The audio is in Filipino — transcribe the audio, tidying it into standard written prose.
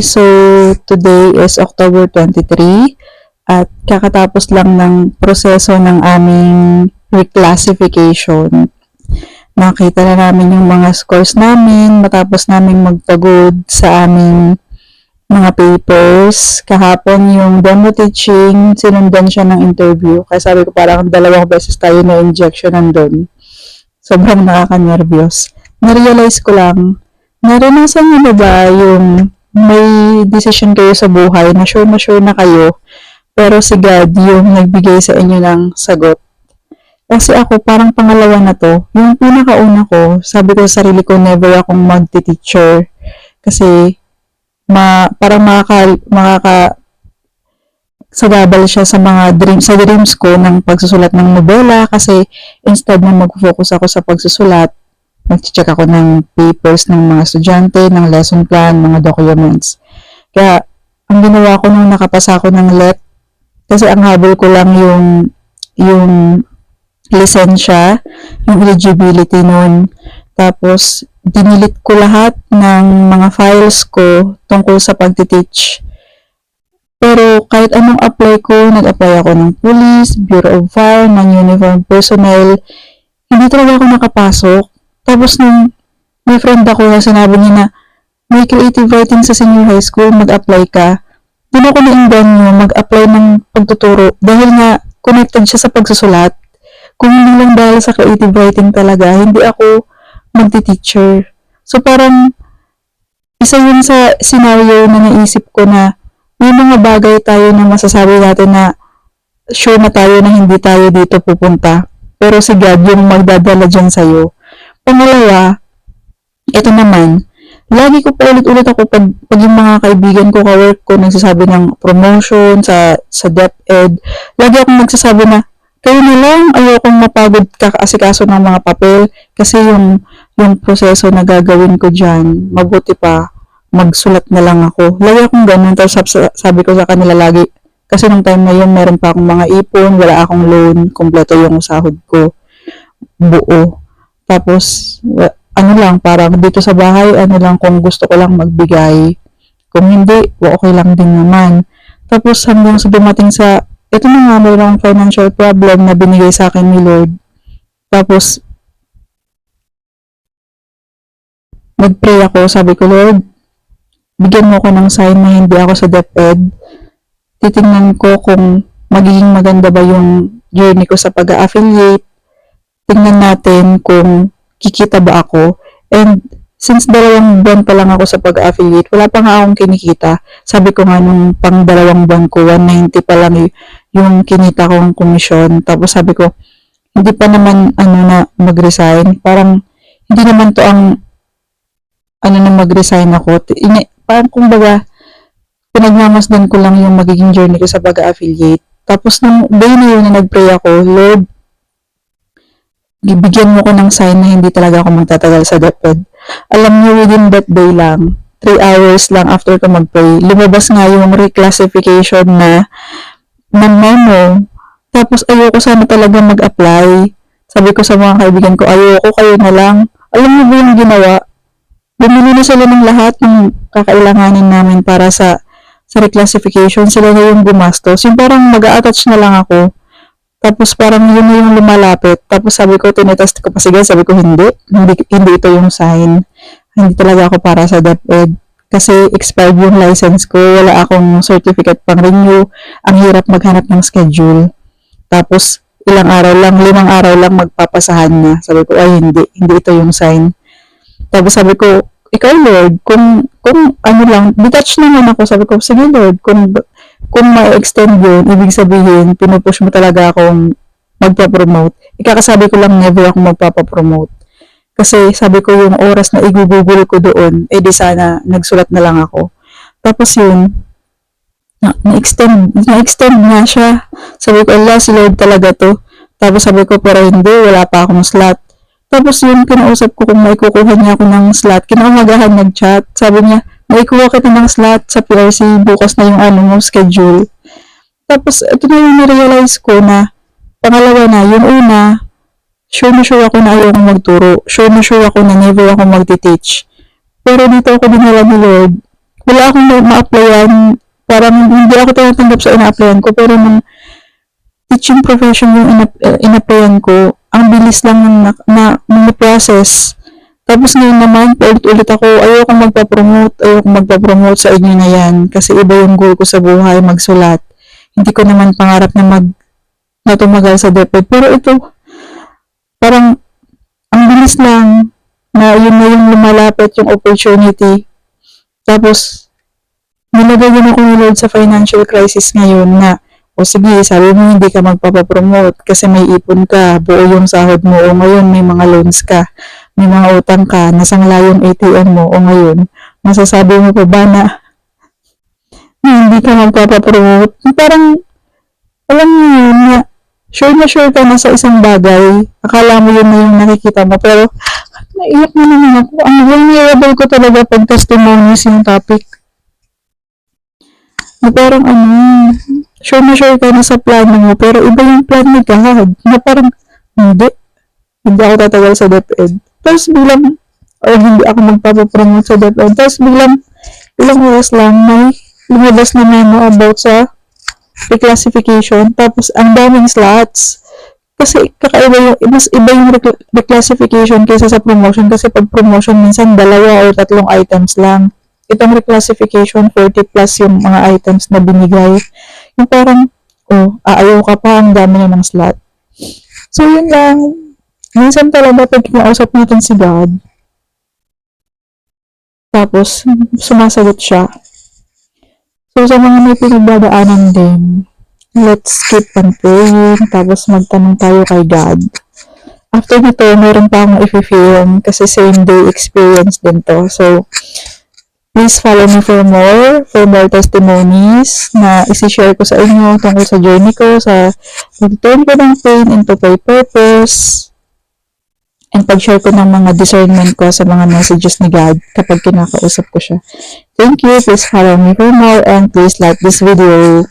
So today is October 23 at kakatapos lang ng proseso ng aming reclassification. Nakita na namin yung mga scores namin matapos namin magpagod sa aming mga papers. Kahapon yung demo teaching, sinundan siya ng interview. Kaya sabi ko parang 2 beses tayo na injection nandun. Sobrang nakaka-nervyos. Na-realize ko lang, naranasan niyo na ba yung may decision kayo sa buhay na sure na kayo, pero si God yung nagbigay sa inyo ng sagot. Kasi ako, parang pangalawa na to. Yung pinakauna ko, sabi ko sa sarili ko, never akong magti-teacher. Kasi, parang sagabal siya sa mga dreams ko ng pagsusulat ng nobela. Kasi, instead na mag-focus ako sa pagsusulat, nag-check ako ng papers ng mga estudyante, ng lesson plan, mga documents. Kaya, ang ginawa ko nung nakapasa ako ng LET, kasi ang habol ko lang yung lisensya, yung eligibility nun. Tapos, dinilit ko lahat ng mga files ko tungkol sa pagtiteach. Pero kahit anong apply ko, nag-apply ako ng police, Bureau of Fire, ng uniform personnel, hindi talaga ako nakapasok. Tapos nung may friend ako na sinabi niya na may creative writing sa senior high school, mag-apply ka. Doon ako na-inganyo mag-apply ng pagtuturo dahil nga connected siya sa pagsusulat. Kung hindi lang dahil sa creative writing talaga, hindi ako magti-teacher. So parang isa yun sa scenario na naisip ko na may mga bagay tayo na masasabi natin na sure na tayo na hindi tayo dito pupunta. Pero si God yung magdadala dyan sa'yo. Pangalawa, ito naman, lagi ko pa ulit-ulit ako pag yung mga kaibigan ko, ka-work ko, nagsasabi ng promotion sa DepEd, lagi akong nagsasabi na, kayo na lang, ayokong mapagod kakaasikaso ng mga papel, kasi yung proseso na gagawin ko dyan, mabuti pa, magsulat na lang ako. Lagi akong ganun, tapos sabi ko sa kanila lagi, kasi nung time na yun, meron pa akong mga ipon, wala akong loan, kompleto yung sahod ko, buo. Tapos, lang, parang dito sa bahay, lang kung gusto ko lang magbigay. Kung hindi, okay lang din naman. Tapos hanggang sa dumating sa, ito na nga, mayroong financial problem na binigay sa akin ni Lord. Tapos, nag-pray ako, sabi ko, Lord, bigyan mo ko ng sign na hindi ako sa DepEd. Titingnan ko kung magiging maganda ba yung journey ko sa pag-affiliate. Tingnan natin kung kikita ba ako. And since 2 buwan pa lang ako sa pag-affiliate, wala pa nga akong kinikita. Sabi ko nga nung pang 2 buwan ko, 190 pa lang yung kinita kong komisyon. Tapos sabi ko, hindi pa naman na mag-resign. Parang hindi naman to ang na mag-resign ako. Parang kumbaga, pinagmamasdan ko lang yung magiging journey ko sa pag-affiliate. Tapos nung day na yun na nag-pray ako, Lord, bibigyan mo ko ng sign na hindi talaga ako magtatagal sa DepEd. Alam niyo, within that day lang, 3 hours lang after ko mag-pray, lumabas nga yung reclassification na memo. Tapos ayoko sana talaga mag-apply. Sabi ko sa mga kaibigan ko, ayoko, kayo na lang. Alam niyo ba yung ginawa? Bumili na sila ng lahat ng kakailanganin namin para sa reclassification. Sila na yung gumastos. Yung parang mag-a-attach na lang ako. Tapos parang yun na yung lumalapit. Tapos sabi ko, tinetest ko pa sige. Sabi ko, hindi ito yung sign. Hindi talaga ako para sa DepEd. Kasi expired yung license ko. Wala akong certificate pang renew. Ang hirap maghanap ng schedule. Tapos 5 araw lang magpapasahan na. Sabi ko, ay hindi ito yung sign. Tapos sabi ko, ikaw Lord, kung lang, detach naman ako. Sabi ko, sige Lord, kung ma-extend yun, ibig sabihin, pinupush mo talaga akong magpa-promote. Ikakasabi ko lang, never ako magpapapromote. Kasi sabi ko, yung oras na igugugol ko doon, di sana nagsulat na lang ako. Tapos yun, na-extend nga siya. Sabi ko, Allah, si Lord talaga to. Tapos sabi ko, pero hindi, wala pa akong slot. Tapos yun, kinausap ko kung may kukuha niya ako ng slot. Kinaumagahan nag-chat. Sabi niya, may kuha kita ng slot sa PRC, bukas na yung schedule. Tapos, ito na yung na-realize ko na, pangalawa na, yung una, sure ako na ayaw akong magturo. Sure ako na never ako magti-teach. Pero dito ako dinala ni Lord, wala akong ma-applyan, parang hindi ako tinatanggap sa ina-applyan ko, pero nung teaching profession yung in-applyan ko, ang bilis lang ng process. Tapos ngayon naman, paulit-ulit ako, ayoko magpa-promote sa inyo na yan, kasi iba yung goal ko sa buhay, magsulat. Hindi ko naman pangarap na tumagal sa DepEd. Pero ito, parang, ang bilis lang, na yun na yung lumalapit yung opportunity. Tapos, nilagyan ako ni Lord sa financial crisis ngayon na, o sige, sabi mo hindi ka magpapapromote kasi may ipon ka, buo yung sahod mo, o ngayon may mga loans ka, may mga utang ka, nasangla yung ATM mo, o ngayon, masasabi mo pa ba na hindi ka magpapapromote? Parang, alam mo yun, na sure ka na sa isang bagay, akala mo yun na yung nakikita mo, pero naiyak na naman ako. Ang vulnerable ko talaga pag testimonies yung topic. Na parang sure ka na sa plano mo, pero iba yung plan ni God. Na parang, hindi ako tatagal sa DepEd. Tapos biglang, hindi ako magpapapromote sa DepEd. Tapos biglang, ilang oras lang, may lumabas na memo about sa reclassification. Tapos, ang daming slots. Kasi kakaiba mas iba yung reclassification kaysa sa promotion. Kasi pag promotion, minsan 2 or 3 items lang. Itong reclassification, 40 plus yung mga items na binigay. Yung parang, ayaw ka pa, ang dami na ng slot. So, yun lang. Minsan talaga pag kinausap natin si God, tapos, sumasagot siya. So, sa mga may pinagdadaanan din, let's keep on praying, tapos magtanong tayo kay God. After nito, meron pa akong i-film kasi same day experience din to. So, please follow me for more testimonies na isi-share ko sa inyo tungkol sa journey ko, sa pag-turn ko ng pain into my purpose, and pag-share ko ng mga discernment ko sa mga messages ni God kapag kinakausap ko siya. Thank you. Please follow me for more and please like this video.